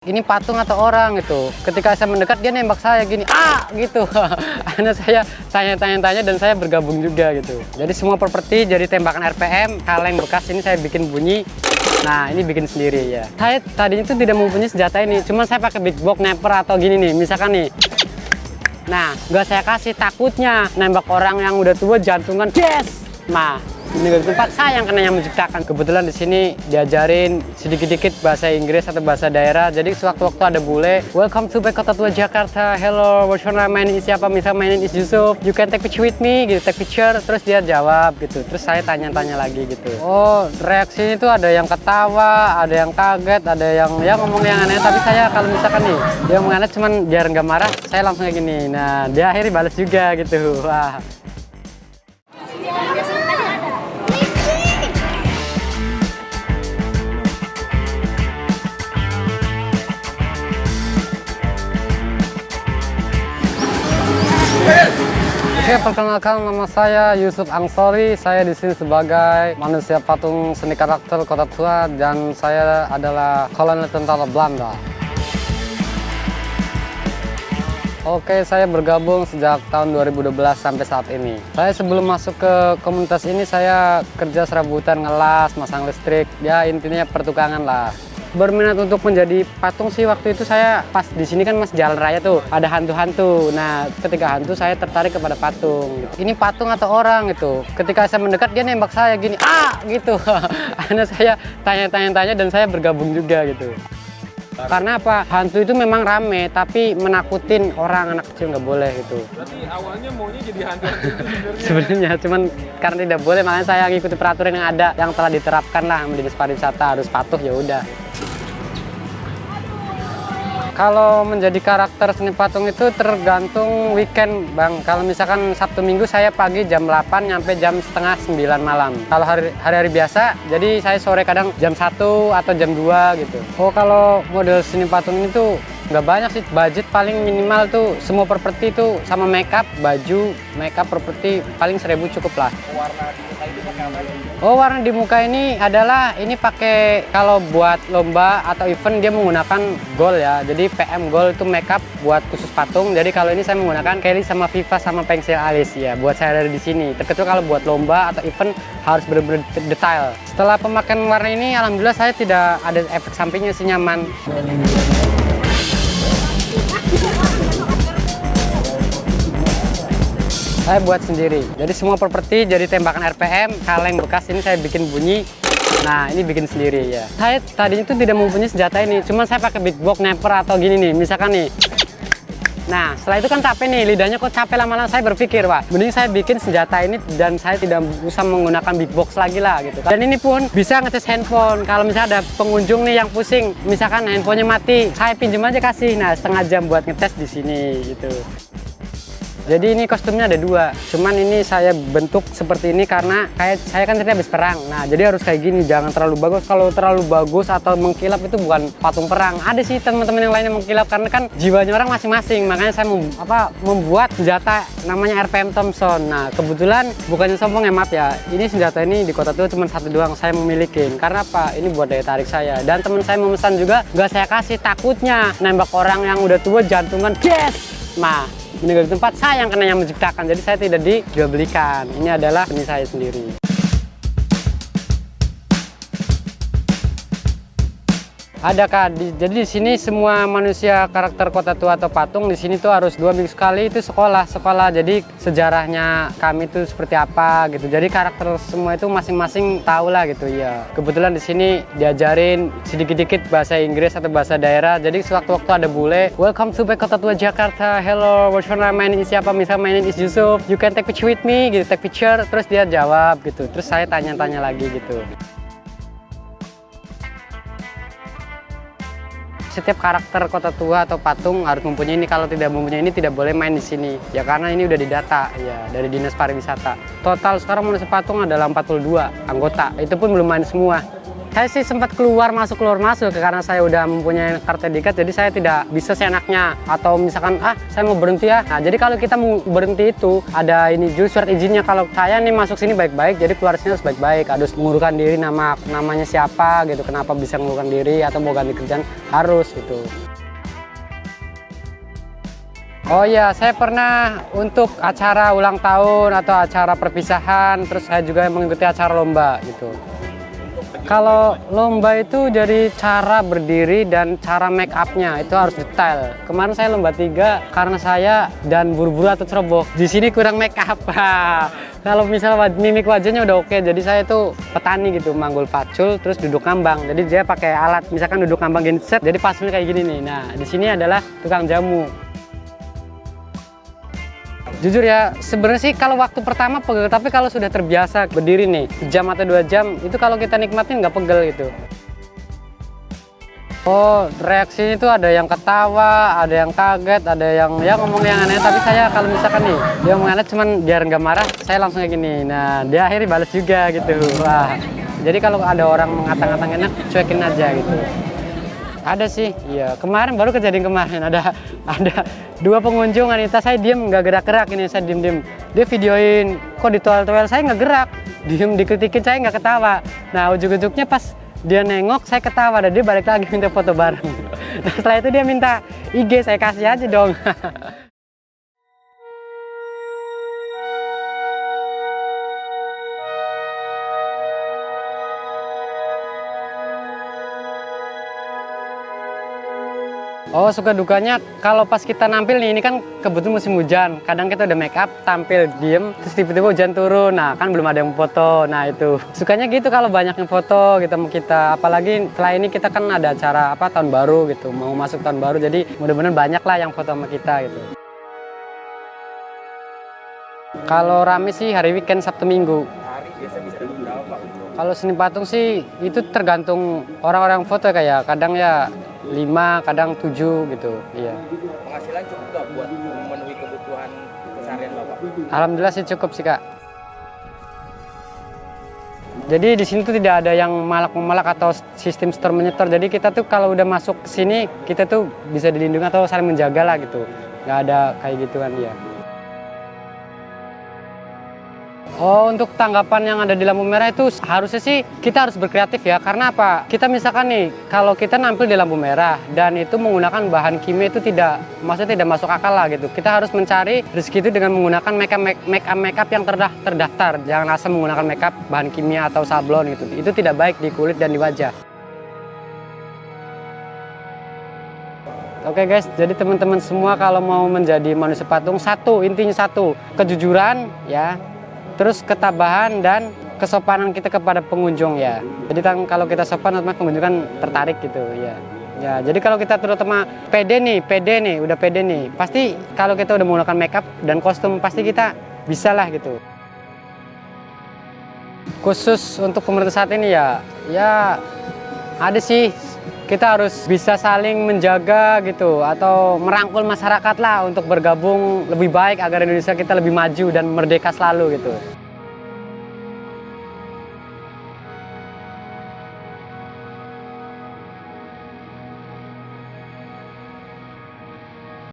Ini patung atau orang itu. Ketika saya mendekat dia nembak saya gini, gitu. Akhirnya saya tanya-tanya dan saya bergabung juga gitu. Jadi semua properti jadi tembakan RPM, kaleng bekas ini saya bikin bunyi. Nah, ini bikin sendiri ya. Saya tadinya itu tidak mempunyai senjata ini, cuman saya pakai big box sniper atau gini nih, misalkan nih. Nah, nggak saya kasih, takutnya nembak orang yang udah tua jantungan, yes! Nah, ini dari tempat saya yang kena yang menciptakan. Kebetulan di sini diajarin sedikit-sedikit bahasa Inggris atau bahasa daerah. Jadi sewaktu-waktu ada bule, welcome to Kota Tua Jakarta. Hello, what's your name? My name is siapa? Misal my name is Yusuf. You can take picture with me, gitu. Take picture, terus dia jawab gitu. Terus saya tanya-tanya lagi gitu. Oh, reaksinya itu ada yang ketawa, ada yang kaget, ada yang ya ngomong yang aneh. Tapi saya kalau misalkan nih dia ngomong aneh, cuman biar nggak marah, saya langsung kayak gini. Nah, dia akhirnya balas juga gitu. Wah. Oke, perkenalkan nama saya Yusuf Angsori. Saya di sini sebagai manusia patung seni karakter Kota Tua dan saya adalah kolonel tentara Belanda. Oke, saya bergabung sejak tahun 2012 sampai saat ini. Saya sebelum masuk ke komunitas ini saya kerja serabutan, ngelas, masang listrik. Ya intinya pertukangan lah. Berminat untuk menjadi patung sih waktu itu saya pas di sini kan mas jalan raya tuh ada hantu-hantu. Nah ketika hantu saya tertarik kepada patung. Ini patung atau orang itu. Ketika saya mendekat dia nembak saya gini, gitu. Akhirnya saya tanya-tanya dan saya bergabung juga gitu. Karena apa? Hantu itu memang rame, tapi menakutin orang, anak kecil nggak boleh gitu. Berarti awalnya maunya jadi hantu-hantu itu sebenarnya, cuman karena tidak boleh, makanya saya ngikuti peraturan yang ada, yang telah diterapkan lah di Dinas Pariwisata, harus patuh ya udah. Kalau menjadi karakter seni patung itu tergantung weekend bang. Kalau misalkan Sabtu Minggu saya pagi jam 8 nyampe jam setengah 9 malam. Kalau hari-hari biasa jadi saya sore kadang jam 1 atau jam 2 gitu. Oh kalau model seni patung ini tuh nggak banyak sih, budget paling minimal tuh semua properti tuh sama makeup, baju, makeup, properti paling 1000 cukup lah. warna di muka itu pakai apa? Oh warna di muka ini adalah ini pakai kalau buat lomba atau event dia menggunakan gold ya. Jadi PM gold itu makeup buat khusus patung. Jadi kalau ini saya menggunakan Kelly sama Viva sama pensil alis ya. Buat saya dari di sini. Terkecuali kalau buat lomba atau event harus benar-benar detail. Setelah pemakaian warna ini alhamdulillah saya tidak ada efek sampingnya sih, nyaman. Saya buat sendiri. Jadi semua properti jadi tembakan RPM, kaleng bekas ini saya bikin bunyi. Nah, ini bikin sendiri ya. Saya tadinya itu tidak mempunyai senjata ini, cuman saya pakai big box sniper atau gini nih, misalkan nih. Nah, setelah itu kan capek nih, lidahnya kok capek lama-lama, saya berpikir, wah, mending saya bikin senjata ini dan saya tidak usah menggunakan big box lagi lah gitu. Dan ini pun bisa ngecas handphone. Kalau misalnya ada pengunjung nih yang pusing, misalkan handphonenya mati, saya pinjam aja kasih. Nah, setengah jam buat ngetes di sini gitu. Jadi ini kostumnya ada dua, cuman ini saya bentuk seperti ini karena kayak saya kan tadi habis perang. Nah jadi harus kayak gini, jangan terlalu bagus. Kalau terlalu bagus atau mengkilap itu bukan patung perang. Ada sih teman-teman yang lainnya mengkilap karena kan jiwanya orang masing-masing. Makanya saya membuat senjata namanya RPM Thompson. Nah kebetulan bukannya sombong ya, maaf ya. Ini senjata ini di Kota Tua cuma satu doang saya memiliki. Karena apa? Ini buat daya tarik saya. Dan teman saya memesan juga nggak saya kasih, takutnya nembak orang yang udah tua jantungan, yes! Nah meninggal di tempat saya yang kena yang menciptakan, jadi saya tidak dijual belikan. Ini adalah seni saya sendiri. Ada Kak, jadi di sini semua manusia karakter Kota Tua atau patung di sini tuh harus 2 minggu sekali itu sekolah. Jadi sejarahnya kami itu seperti apa gitu. Jadi karakter semua itu masing-masing tahu lah gitu ya. Kebetulan di sini diajarin sedikit-sedikit bahasa Inggris atau bahasa daerah. Jadi sewaktu-waktu ada bule, welcome to Kota Tua Jakarta. Hello, what's your name? My name is siapa? Misal my name is Yusuf. You can take picture with me, gitu. Take picture, terus dia jawab gitu. Terus saya tanya-tanya lagi gitu. Setiap karakter Kota Tua atau patung harus mempunyai ini. Kalau tidak mempunyai ini tidak boleh main di sini. Ya karena ini udah didata ya dari Dinas Pariwisata. Total sekarang manusia patung adalah 42 anggota. Itu pun belum main semua. Saya sih sempat keluar masuk karena saya udah mempunyai kartu etiket, jadi saya tidak bisa seenaknya atau misalkan saya mau berhenti ya. Nah, jadi kalau kita mau berhenti itu ada ini juga surat izinnya. Kalau saya nih masuk sini baik-baik, jadi keluar sini harus baik-baik, harus mengurungkan diri, namanya siapa gitu, kenapa bisa mengurungkan diri atau mau ganti kerjaan harus gitu. Oh iya, saya pernah untuk acara ulang tahun atau acara perpisahan, terus saya juga mengikuti acara lomba gitu. Kalau lomba itu dari cara berdiri dan cara make up-nya itu harus detail. Kemarin saya lomba 3 karena saya dan buru-buru atau ceroboh. Di sini kurang make up. Kalau misalnya mimik wajahnya udah oke, jadi saya itu petani gitu, manggul pacul terus duduk ngambang. Jadi dia pakai alat, misalkan duduk ngambang gini set, jadi pasulnya kayak gini nih. Nah, di sini adalah tukang jamu. Jujur ya, sebenarnya sih kalau waktu pertama pegel, tapi kalau sudah terbiasa berdiri nih, sejam atau 2 jam, itu kalau kita nikmatin nggak pegel gitu. Oh, reaksinya itu ada yang ketawa, ada yang kaget, ada yang ya ngomong yang aneh, tapi saya kalau misalkan nih, dia ngomong aneh cuman biar nggak marah, saya langsung kayak gini. Nah, dia akhirnya balas juga gitu. Wah, jadi kalau ada orang mengata-ngata enak, cuekin aja gitu. Ada sih, iya. Kemarin baru kejadian kemarin ada 2 pengunjung wanita, saya diem nggak gerak-gerak ini, saya diem. Dia videoin, kok di toel-toel saya nggak gerak, diem dikritikin saya nggak ketawa. Nah ujung-ujungnya pas dia nengok saya ketawa dan dia balik lagi minta foto bareng. Nah setelah itu dia minta IG, saya kasih aja dong. Oh, suka dukanya kalau pas kita nampil nih, ini kan kebetulan musim hujan. Kadang kita udah make up, tampil diem, terus tiba-tiba hujan turun. Nah, kan belum ada yang foto. Nah, itu. Sukanya gitu kalau banyak yang foto gitu sama kita. Apalagi setelah ini kita kan ada acara tahun baru gitu. Mau masuk tahun baru, jadi mudah-mudahan banyak lah yang foto sama kita gitu. Kalau rame sih hari weekend Sabtu Minggu. Hari biasa bisa dapat berapa Pak? Kalau seni patung sih itu tergantung orang-orang foto kayak kadang ya 5, kadang 7 gitu. Iya. Penghasilan cukup nggak buat memenuhi kebutuhan keseharian Bapak? Alhamdulillah sih cukup sih Kak. Jadi di sini tuh tidak ada yang malak-memalak atau sistem store menyetor. Jadi kita tuh kalau udah masuk ke sini kita tuh bisa dilindungi atau saling menjaga lah gitu. Nggak ada kayak gitu kan ya. Oh, untuk tanggapan yang ada di lampu merah itu harusnya sih kita harus berkreatif ya. Karena apa? Kita misalkan nih, kalau kita nampil di lampu merah dan itu menggunakan bahan kimia itu maksudnya tidak masuk akal lah gitu. Kita harus mencari rezeki itu dengan menggunakan make up yang terdaftar. Jangan asal menggunakan make up bahan kimia atau sablon gitu. Itu tidak baik di kulit dan di wajah. Oke guys, jadi teman-teman semua kalau mau menjadi manusia patung, intinya satu, kejujuran ya. Terus ketabahan dan kesopanan kita kepada pengunjung ya. Jadi kan kalau kita sopan otomatis pengunjung kan tertarik gitu ya. Ya, jadi kalau kita terutama pede nih, udah pede nih. Pasti kalau kita udah menggunakan makeup dan kostum pasti kita bisa lah gitu. Khusus untuk pemerintah saat ini ya ada sih. Kita harus bisa saling menjaga gitu atau merangkul masyarakat lah untuk bergabung lebih baik agar Indonesia kita lebih maju dan merdeka selalu gitu.